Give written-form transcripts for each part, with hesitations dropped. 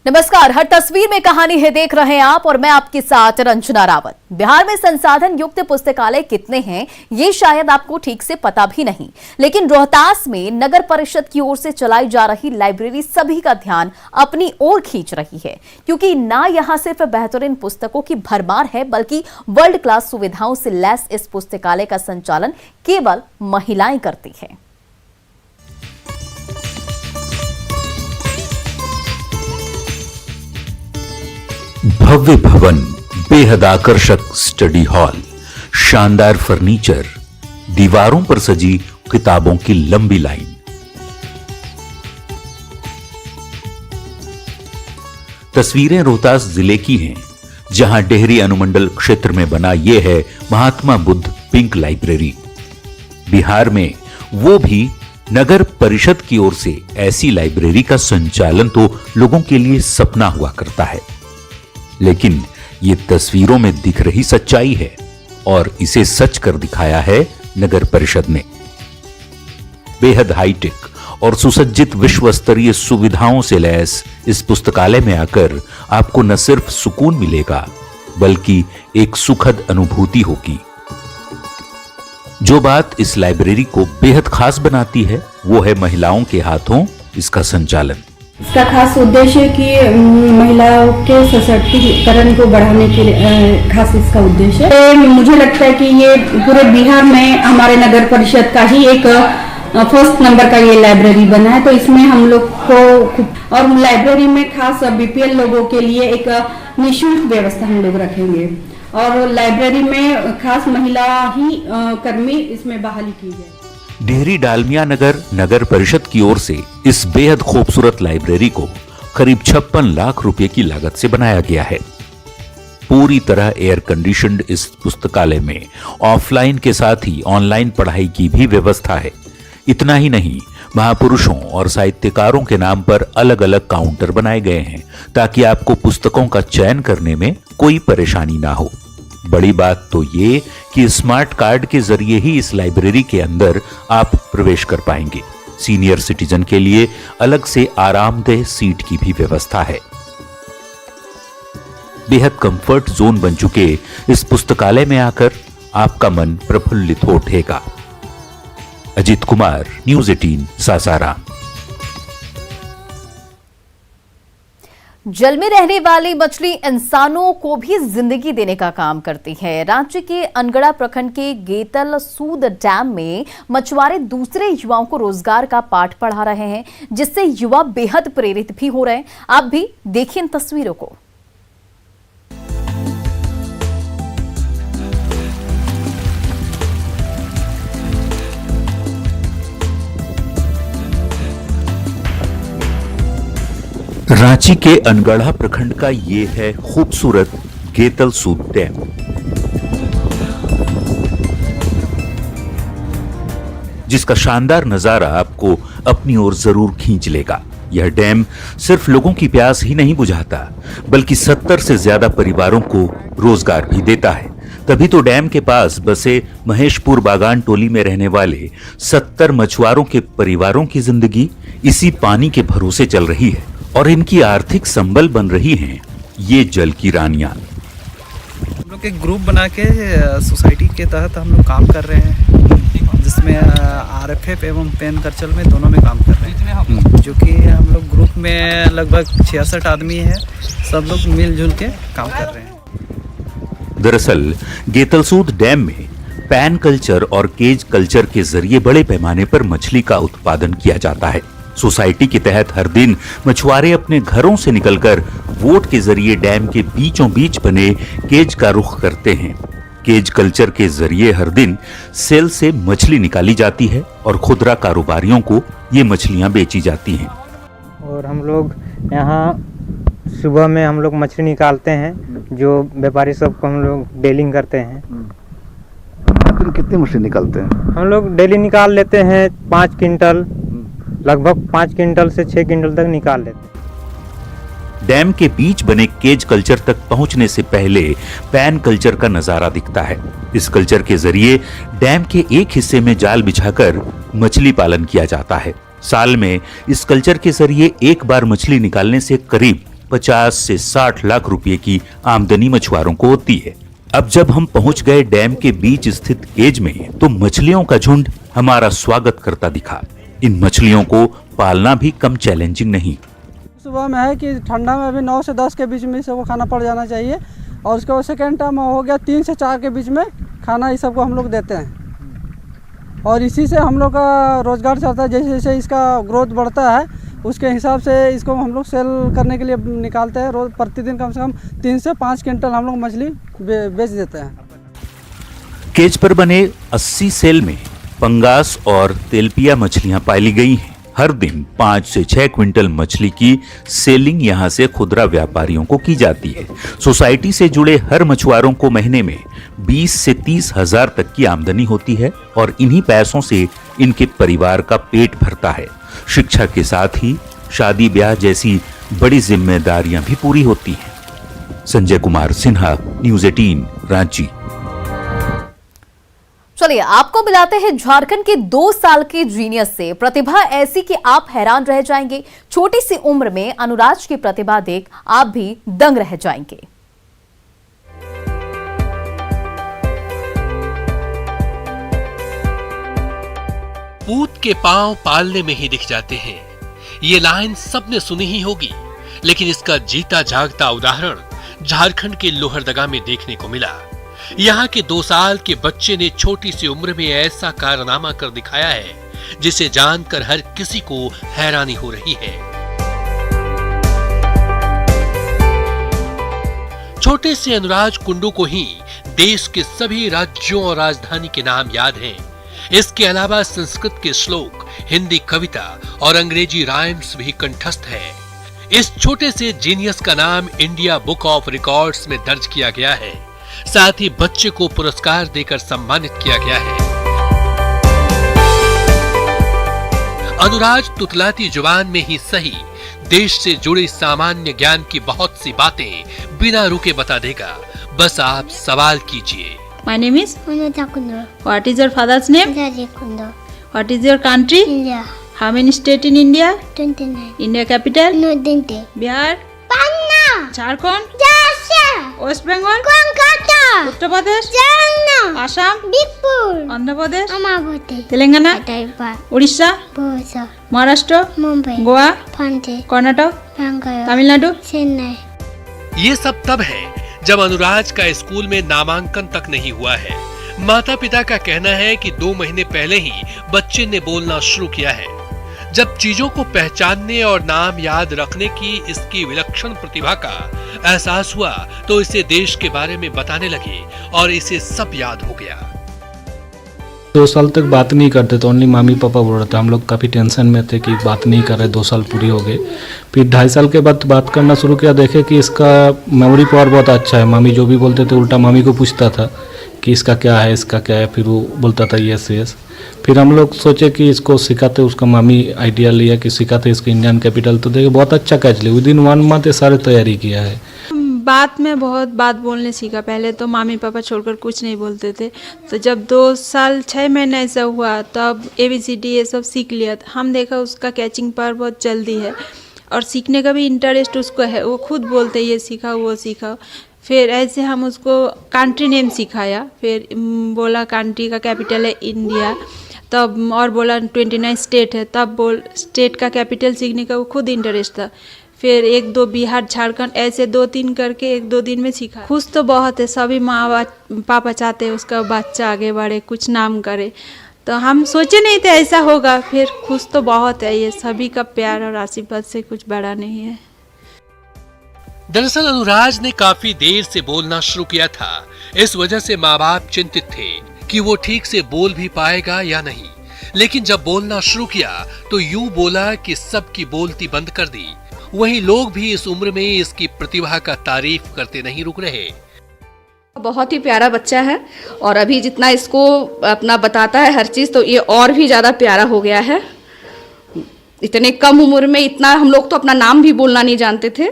नमस्कार, हर तस्वीर में कहानी है देख रहे हैं आप और मैं आपके साथ रंजना रावत। बिहार में संसाधन युक्त पुस्तकालय कितने हैं ये शायद आपको ठीक से पता भी नहीं, लेकिन रोहतास में नगर परिषद की ओर से चलाई जा रही लाइब्रेरी सभी का ध्यान अपनी ओर खींच रही है, क्योंकि ना यहां सिर्फ बेहतरीन पुस्तकों की भरमार है बल्कि वर्ल्ड क्लास सुविधाओं से लैस इस पुस्तकालय का संचालन केवल महिलाएं करती हैं। भव्य भवन, बेहद आकर्षक स्टडी हॉल, शानदार फर्नीचर, दीवारों पर सजी किताबों की लंबी लाइन। तस्वीरें रोहतास जिले की हैं, जहां डेहरी अनुमंडल क्षेत्र में बना यह है महात्मा बुद्ध पिंक लाइब्रेरी। बिहार में वो भी नगर परिषद की ओर से ऐसी लाइब्रेरी का संचालन तो लोगों के लिए सपना हुआ करता है, लेकिन ये तस्वीरों में दिख रही सच्चाई है और इसे सच कर दिखाया है नगर परिषद ने। बेहद हाईटेक और सुसज्जित विश्व स्तरीय सुविधाओं से लैस इस पुस्तकालय में आकर आपको न सिर्फ सुकून मिलेगा बल्कि एक सुखद अनुभूति होगी। जो बात इस लाइब्रेरी को बेहद खास बनाती है वो है महिलाओं के हाथों इसका संचालन। इसका खास उद्देश्य है कि महिलाओं के सशक्तिकरण को बढ़ाने के लिए खास इसका उद्देश्य है। मुझे लगता है कि ये पूरे बिहार में हमारे नगर परिषद का ही एक फर्स्ट नंबर का ये लाइब्रेरी बना है, तो इसमें हम लोग को और लाइब्रेरी में खास बीपीएल लोगों के लिए एक निःशुल्क व्यवस्था हम लोग रखेंगे और लाइब्रेरी में खास महिला ही कर्मी इसमें बहाली की जाए। डेहरी डालमिया नगर परिषद की ओर से इस बेहद खूबसूरत लाइब्रेरी को करीब 56 लाख रुपए की लागत से बनाया गया है। पूरी तरह एयर कंडीशनड इस पुस्तकालय में ऑफलाइन के साथ ही ऑनलाइन पढ़ाई की भी व्यवस्था है। इतना ही नहीं, महापुरुषों और साहित्यकारों के नाम पर अलग अलग काउंटर बनाए गए हैं ताकि आपको पुस्तकों का चयन करने में कोई परेशानी ना हो। बड़ी बात तो ये कि स्मार्ट कार्ड के जरिए ही इस लाइब्रेरी के अंदर आप प्रवेश कर पाएंगे। सीनियर सिटीजन के लिए अलग से आरामदेह सीट की भी व्यवस्था है। बेहद कंफर्ट जोन बन चुके इस पुस्तकालय में आकर आपका मन प्रफुल्लित हो उठेगा। अजीत कुमार, न्यूज़ 18, सासाराम। जल में रहने वाली मछली इंसानों को भी जिंदगी देने का काम करती है। रांची के अनगढ़ा प्रखंड के गेतल सूद डैम में मछुआरे दूसरे युवाओं को रोजगार का पाठ पढ़ा रहे हैं, जिससे युवा बेहद प्रेरित भी हो रहे हैं। आप भी देखिए इन तस्वीरों को। रांची के अनगढ़ा प्रखंड का ये है खूबसूरत गेतल सूद डैम। जिसका शानदार नजारा आपको अपनी ओर जरूर खींच लेगा। यह डैम सिर्फ लोगों की प्यास ही नहीं बुझाता बल्कि 70 से ज्यादा परिवारों को रोजगार भी देता है। तभी तो डैम के पास बसे महेशपुर बागान टोली में रहने वाले 70 मछुआरों के परिवारों की जिंदगी इसी पानी के भरोसे चल रही है और इनकी आर्थिक संबल बन रही हैं ये जल की रानियां। हम लोग एक ग्रुप बना के सोसाइटी के तहत हम लोग काम कर रहे हैं, जिसमें आरएफएफ एवं पेन कल्चर में दोनों में काम कर रहे हैं। जो कि हम लोग ग्रुप में लगभग 66 आदमी है, सब लोग मिलजुल के काम कर रहे हैं। दरअसल गेतलसूद डैम में पैन कल्चर और केज कल्चर के जरिए बड़े पैमाने पर मछली का उत्पादन किया जाता है। सोसाइटी के तहत हर दिन मछुआरे अपने घरों से निकलकर वोट के जरिए डैम के बीचों बीच बने केज का रुख करते हैं। केज कल्चर के जरिए हर दिन सेल से मछली निकाली जाती है और खुदरा कारोबारियों को ये मछलियां बेची जाती हैं। और हम लोग यहाँ सुबह में हम लोग मछली निकालते हैं, जो व्यापारी सबको हम लोग डीलिंग करते हैं। कितनी मछली निकालते हैं? हम लोग डेली निकाल लेते हैं 5 क्विंटल, लगभग 5 क्विंटल से 6 क्विंटल तक निकाल लेते हैं। डैम के बीच बने केज कल्चर तक पहुंचने से पहले पैन कल्चर का नजारा दिखता है। इस कल्चर के जरिए डैम के एक हिस्से में जाल बिछाकर मछली पालन किया जाता है। साल में इस कल्चर के जरिए एक बार मछली निकालने से करीब 50 से 60 लाख रुपए की आमदनी मछुआरों को होती है। अब जब हम पहुंच गए डैम के बीच स्थित केज में, तो मछलियों का झुंड हमारा स्वागत करता दिखा। इन मछलियों को पालना भी कम चैलेंजिंग नहीं। सुबह में है कि ठंडा में अभी 9 से 10 के बीच में सबको खाना पड़ जाना चाहिए, और उसके बाद सेकेंड टाइम हो गया 3 से 4 के बीच में खाना इस सबको हम लोग देते हैं, और इसी से हम लोग का रोज़गार चलता है। जैसे जैसे इसका ग्रोथ बढ़ता है उसके हिसाब से इसको हम लोग सेल करने के लिए निकालते हैं। रोज़ प्रतिदिन कम से कम 3 से 5 क्विंटल हम लोग मछली बेच देते हैं। केज पर बने 80 सेल में पंगास और तेलपिया मछलियां पाली गई हैं। हर दिन 5 से 6 क्विंटल मछली की सेलिंग यहां से खुदरा व्यापारियों को की जाती है। सोसाइटी से जुड़े हर मछुआरों को महीने में 20 से 30 हजार तक की आमदनी होती है, और इन्हीं पैसों से इनके परिवार का पेट भरता है। शिक्षा के साथ ही शादी ब्याह जैसी बड़ी जिम्मेदारियां भी पूरी होती हैं। संजय कुमार सिन्हा, न्यूज़ 18, रांची। चलिए आपको मिलाते हैं झारखंड के 2 साल के जीनियस से। प्रतिभा ऐसी कि आप हैरान रह जाएंगे। छोटी सी उम्र में अनुराज की प्रतिभा देख आप भी दंग रह जाएंगे। पूत के पांव पालने में ही दिख जाते हैं, ये लाइन सबने सुनी ही होगी, लेकिन इसका जीता जागता उदाहरण झारखंड के लोहरदगा में देखने को मिला। यहाँ के 2 साल के बच्चे ने छोटी सी उम्र में ऐसा कारनामा कर दिखाया है जिसे जानकर हर किसी को हैरानी हो रही है। छोटे से अनुराज कुंडू को ही देश के सभी राज्यों और राजधानी के नाम याद हैं। इसके अलावा संस्कृत के श्लोक, हिंदी कविता और अंग्रेजी राइम्स भी कंठस्थ है। इस छोटे से जीनियस का नाम इंडिया बुक ऑफ रिकॉर्ड्स में दर्ज किया गया है। साथ ही बच्चे को पुरस्कार देकर सम्मानित किया गया है। अनुराज तुतलाती जुबान में ही सही, देश से जुड़े सामान्य ज्ञान की बहुत सी बातें बिना रुके बता देगा। बस आप सवाल कीजिए। My name is Anita Kundo. What is your father's name? Raji Kundo. What is your country? India. How many states in India? 29. India capital? No Dinte. Bihar? Panna. Jharkhand? Jasa. West Bengal? Kolkata. Uttar Pradesh? Jalna. Assam? Bigpur. Andhra Pradesh? Amavati. Telangana? Taipa. Odisha? Bosa. Maharashtra? Mumbai. Goa? Pante. Karnataka? Bangalore. Tamil Nadu? Chennai. ये सब तब है जब अनुराज का school में नामांकन तक नहीं हुआ है। माता पिता का कहना है कि 2 महीने पहले ही बच्चे ने बोलना शुरू किया है। जब चीजों को पहचानने और नाम याद रखने की इसकी विलक्षण प्रतिभा का एहसास हुआ तो इसे देश के बारे में बताने लगे और इसे सब याद हो गया। 2 साल तक बात नहीं करते तो ओनली मामी पापा बोल रहे थे। हम लोग काफ़ी टेंशन में थे कि बात नहीं कर रहे, 2 साल पूरी हो गए। फिर 2.5 साल के बाद बात करना शुरू किया, देखे कि इसका मेमोरी पावर बहुत अच्छा है। मामी जो भी बोलते थे उल्टा मामी को पूछता था कि इसका क्या है, इसका क्या है, फिर वो बोलता था यस यस। फिर हम लोग सोचे कि इसको सिखाते, उसका मामी आइडिया लिया कि सिखाते इसको इंडियन कैपिटल, तो देखे बहुत अच्छा कैच लिया। विदिन 1 मंथ ये सारे तैयारी किया है। बात में बहुत बात बोलने सीखा। पहले तो मामी पापा छोड़कर कुछ नहीं बोलते थे, तो जब 2 साल 6 महीने ऐसा हुआ तब ABCD ये सब सीख लिया। हम देखा उसका कैचिंग पावर बहुत जल्दी है और सीखने का भी इंटरेस्ट उसको है। वो खुद बोलते ये सीखा वो सीखा। फिर ऐसे हम उसको कंट्री नेम सिखाया। फिर बोला कंट्री का कैपिटल है इंडिया, तब और बोला 29 स्टेट है, तब बोल स्टेट का कैपिटल सीखने का वो खुद इंटरेस्ट था। फिर 1-2 बिहार झारखंड ऐसे 2-3 करके 1-2 दिन में सीखा। खुश तो बहुत है, सभी माँ पापा चाहते हैं उसका बच्चा आगे बढ़े, कुछ नाम करे। तो हम सोचे नहीं थे ऐसा होगा। फिर खुश तो बहुत है, ये सभी का प्यार और आशीर्वाद से कुछ बड़ा नहीं है। दरअसल अनुराज ने काफी देर से बोलना शुरू किया था। इस वजह से माँ बाप चिंतित थे कि वो ठीक से बोल भी पाएगा या नहीं। लेकिन जब बोलना शुरू किया तो यूं बोला कि सबकी बोलती बंद कर दी। वहीं लोग भी इस उम्र में इसकी प्रतिभा का तारीफ करते नहीं रुक रहे। बहुत ही प्यारा बच्चा है और अभी जितना इसको अपना बताता है हर चीज़, तो ये और भी ज़्यादा प्यारा हो गया है। इतने कम उम्र में इतना, हम लोग तो अपना नाम भी बोलना नहीं जानते थे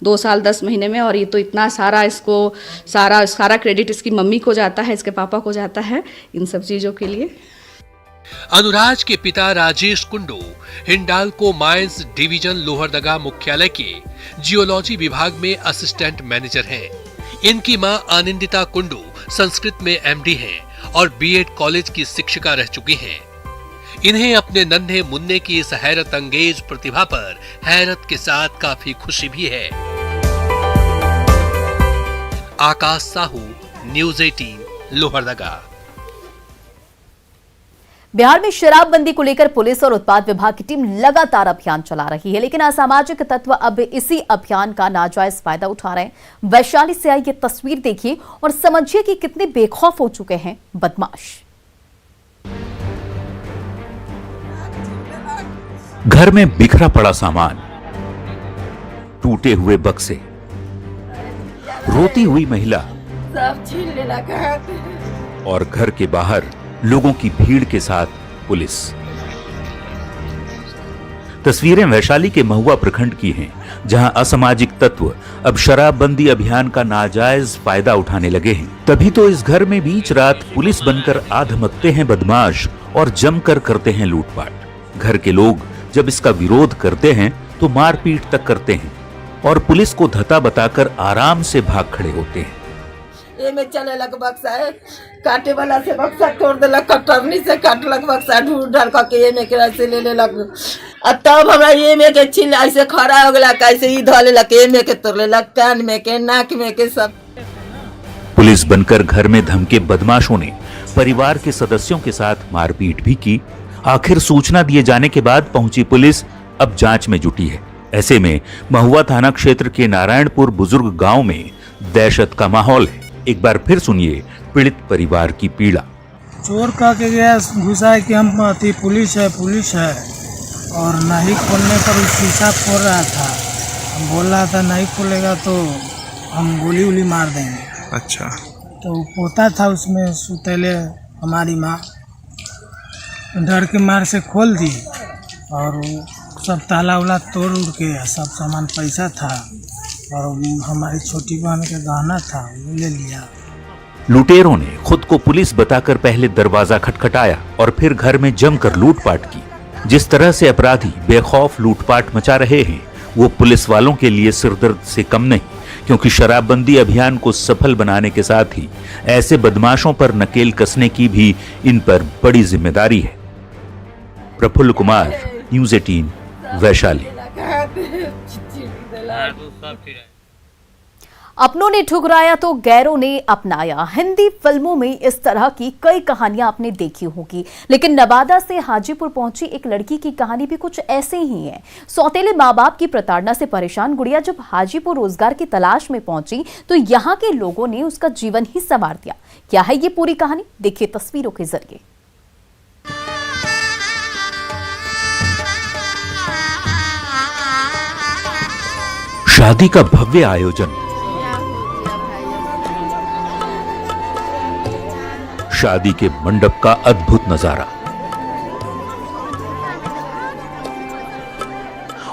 2 साल 10 महीने में, और ये तो इतना सारा, इसको सारा क्रेडिट इसकी मम्मी को जाता है, इसके पापा को जाता है इन सब चीज़ों के लिए। अनुराज के पिता राजेश कुंडू हिंडाल्को माइंस डिवीजन लोहरदगा मुख्यालय के जियोलॉजी विभाग में असिस्टेंट मैनेजर हैं। इनकी मां आनंदिता कुंडू संस्कृत में एमडी हैं और बीएड कॉलेज की शिक्षिका रह चुकी हैं। इन्हें अपने नन्हे मुन्ने की इस हैरत अंगेज प्रतिभा पर हैरत के साथ काफी खुशी भी है। आकाश साहू, न्यूज़ 18 लोहरदगा। बिहार में शराबबंदी को लेकर पुलिस और उत्पाद विभाग की टीम लगातार अभियान चला रही है, लेकिन असामाजिक तत्व अब इसी अभियान का नाजायज फायदा उठा रहे हैं। वैशाली से आई ये तस्वीर देखिए और समझिए कि कितने बेखौफ हो चुके हैं बदमाश। घर में बिखरा पड़ा सामान, टूटे हुए बक्से, रोती हुई महिला सब छीन लेना और घर के बाहर लोगों की भीड़ के साथ पुलिस। तस्वीरें वैशाली के महुआ प्रखंड की हैं, जहां असामाजिक तत्व अब शराबबंदी अभियान का नाजायज फायदा उठाने लगे हैं। तभी तो इस घर में बीच रात पुलिस बनकर आ धमकते हैं बदमाश और जमकर करते हैं लूटपाट। घर के लोग जब इसका विरोध करते हैं तो मारपीट तक करते हैं और पुलिस को धता बताकर आराम से भाग खड़े होते हैं। ये में चले लग बक्सा है, काटे वाला से बक्सा तोड़ देलक, कटरनी से काटलक बक्सा, ढूंढ ढाल करके ये में के से ले लेलक। अब तब हमरा ये में के छीन ऐसे खड़ा हो गया, कैसे ही धो लेलक, ये में के तोड़ लेलक, कान में के, नाक में के सब। पुलिस बनकर घर में धमके बदमाशों ने परिवार के सदस्यों के साथ मारपीट भी की। आखिर सूचना दिए जाने के बाद पहुंची पुलिस अब जांच में जुटी है। ऐसे में महुआ थाना क्षेत्र के नारायणपुर बुजुर्ग गांव में दहशत का माहौल है। एक बार फिर सुनिए पीड़ित परिवार की पीड़ा। चोर कह के गया घुसा है कि हम पुलिस है और नहीं खोलने पर उस शीशा फोड़ रहा था। हम बोल रहा था नहीं खोलेगा तो हम गोली उली मार देंगे। अच्छा। तो पोता था उसमें सुतेले, हमारी माँ डर के मार से खोल दी और सब ताला उला तोड़ उड़ के सब सामान पैसा था और हमारी छोटी बहन का गहना था वो ले लिया। लुटेरों ने खुद को पुलिस बताकर पहले दरवाजा खटखटाया और फिर घर में जमकर लूटपाट की। जिस तरह से अपराधी बेखौफ लूटपाट मचा रहे हैं वो पुलिस वालों के लिए सिरदर्द से कम नहीं, क्योंकि शराबबंदी अभियान को सफल बनाने के साथ ही ऐसे बदमाशों पर नकेल कसने की भी इन पर बड़ी जिम्मेदारी है। प्रफुल्ल कुमार, न्यूज़ 18 वैशाली। अपनों ने ठुकराया तो गैरों ने अपनाया। हिंदी फिल्मों में इस तरह की कई कहानियां आपने देखी होगी, लेकिन नवादा से हाजीपुर पहुंची एक लड़की की कहानी भी कुछ ऐसे ही है। सौतेले माँ बाप की प्रताड़ना से परेशान गुड़िया जब हाजीपुर रोजगार की तलाश में पहुंची तो यहाँ के लोगों ने उसका जीवन ही संवार दिया। क्या है ये पूरी कहानी, देखिए तस्वीरों के जरिए। शादी का भव्य आयोजन, शादी के मंडप का अद्भुत नजारा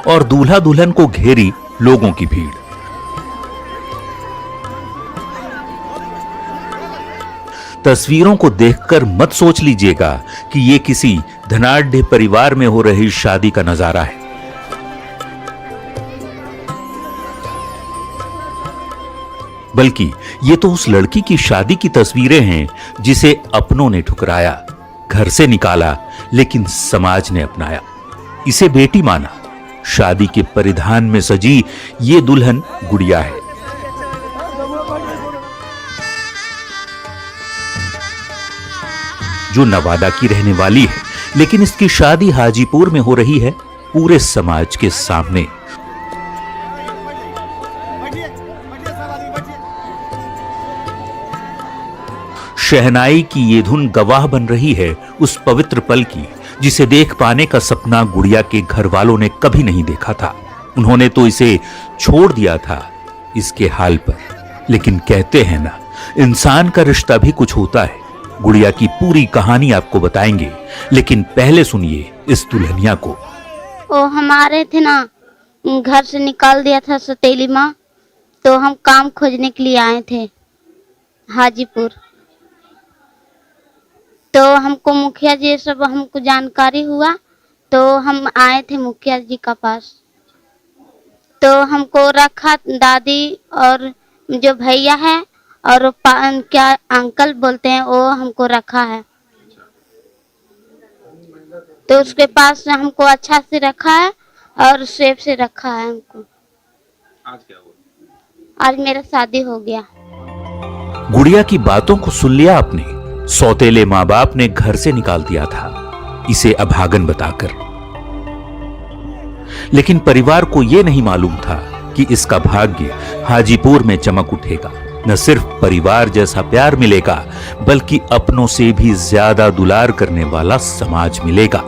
और दूल्हा दुल्हन को घेरी लोगों की भीड़। तस्वीरों को देखकर मत सोच लीजिएगा कि ये किसी धनाढ्य परिवार में हो रही शादी का नजारा है। बल्कि ये तो उस लड़की की शादी की तस्वीरें हैं जिसे अपनों ने ठुकराया, घर से निकाला, लेकिन समाज ने अपनाया, इसे बेटी माना। शादी के परिधान में सजी ये दुल्हन गुड़िया है। जो नवादा की रहने वाली है, लेकिन इसकी शादी हाजीपुर में हो रही है पूरे समाज के सामने। शहनाई की ये धुन गवाह बन रही है उस पवित्र पल की जिसे देख पाने का सपना गुड़िया के घर वालों ने कभी नहीं देखा था। उन्होंने तो इसे छोड़ दिया था इसके हाल पर। लेकिन कहते हैं ना, इंसान का रिश्ता भी कुछ होता है। गुड़िया की पूरी कहानी आपको बताएंगे, लेकिन पहले सुनिए इस दुल्हनिया को। वो हमारे थे ना, घर से निकाल दिया था सौतेली माँ, तो हम काम खोजने के लिए आए थे हाजीपुर। तो हमको मुखिया जी सब हमको जानकारी हुआ, तो हम आए थे मुखिया जी का पास। तो हमको रखा दादी और जो भैया है और क्या अंकल बोलते हैं वो हमको रखा है। तो उसके पास हमको अच्छा से रखा है और सेफ से रखा है हमको। आज क्या हुआ? आज मेरा शादी हो गया। गुड़िया की बातों को सुन लिया आपने। सौतेले माँ बाप ने घर से निकाल दिया था इसे अभागन बताकर, लेकिन परिवार को यह नहीं मालूम था कि इसका भाग्य हाजीपुर में चमक उठेगा। न सिर्फ परिवार जैसा प्यार मिलेगा, बल्कि अपनों से भी ज्यादा दुलार करने वाला समाज मिलेगा।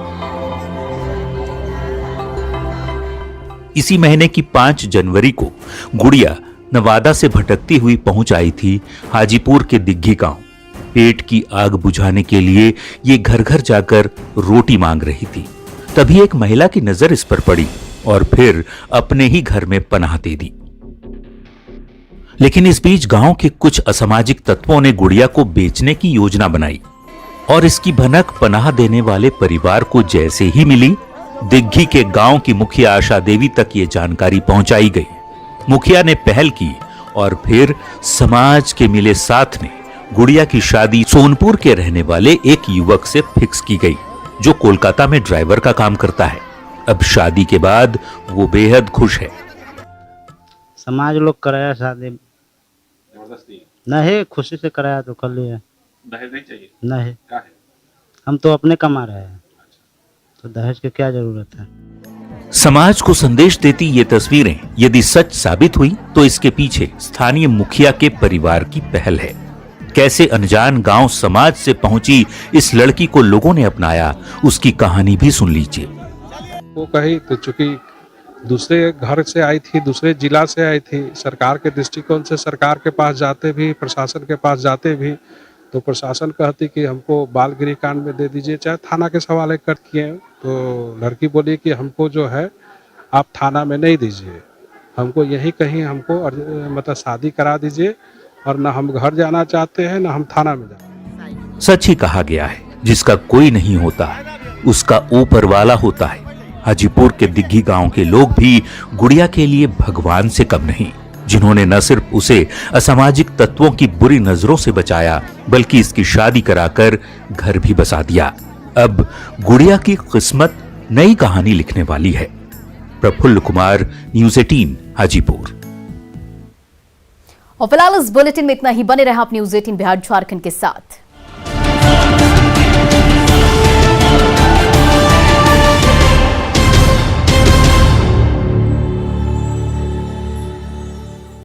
इसी महीने की 5 जनवरी को गुड़िया नवादा से भटकती हुई पहुंच आई थी हाजीपुर के दिग्घी गांव। पेट की आग बुझाने के लिए ये घर घर जाकर रोटी मांग रही थी। तभी एक महिला की नजर इस पर पड़ी और फिर अपने ही घर में पनाह दे दी। लेकिन इस बीच गांव के कुछ असामाजिक तत्वों ने गुड़िया को बेचने की योजना बनाई और इसकी भनक पनाह देने वाले परिवार को जैसे ही मिली, दिग्घी के गांव की मुखिया आशा देवी तक ये जानकारी पहुंचाई गई। मुखिया ने पहल की और फिर समाज के मिले साथ ने गुड़िया की शादी सोनपुर के रहने वाले एक युवक से फिक्स की गई, जो कोलकाता में ड्राइवर का काम करता है। अब शादी के बाद वो बेहद खुश है। समाज लोग कराया शादी नहीं, खुशी से कराया तो कर लिया। दहेज नहीं चाहिए? नहीं, क्या है? हम तो अपने कमा रहे हैं, तो दहेज की क्या जरूरत है। समाज को संदेश देती ये तस्वीरें यदि सच साबित हुई तो इसके पीछे स्थानीय मुखिया के परिवार की पहल है। कैसे अनजान गांव समाज से पहुंची इस लड़की को लोगों ने अपनाया, उसकी कहानी भी सुन लीजिए। वो कही तो चूंकि दूसरे घर से आई थी, दूसरे जिला से आई थी, सरकार के दृष्टिकोण से सरकार के पास जाते भी, प्रशासन के पास जाते भी, तो प्रशासन कहती कि हमको बाल गृह कांड में दे दीजिए, चाहे थाना के सवाल कर किए। तो लड़की बोली कि हमको जो है आप थाना में नहीं दीजिए, हमको यही कहीं हमको मतलब शादी करा दीजिए, और ना हम घर जाना चाहते हैं ना हम थाना में जाना। सच ही कहा गया है, जिसका कोई नहीं होता उसका ऊपर वाला होता है। हाजीपुर के दिग्घी गांव के लोग भी गुड़िया के लिए भगवान से कम नहीं, जिन्होंने न सिर्फ उसे असामाजिक तत्वों की बुरी नजरों से बचाया, बल्कि इसकी शादी कराकर घर भी बसा दिया। अब गुड़िया की किस्मत नई कहानी लिखने वाली है। प्रफुल्ल कुमार, न्यूज़ 18 हाजीपुर। और फिलहाल इस बुलेटिन में इतना ही। बने रहा आप न्यूज़ 18 बिहार झारखंड के साथ।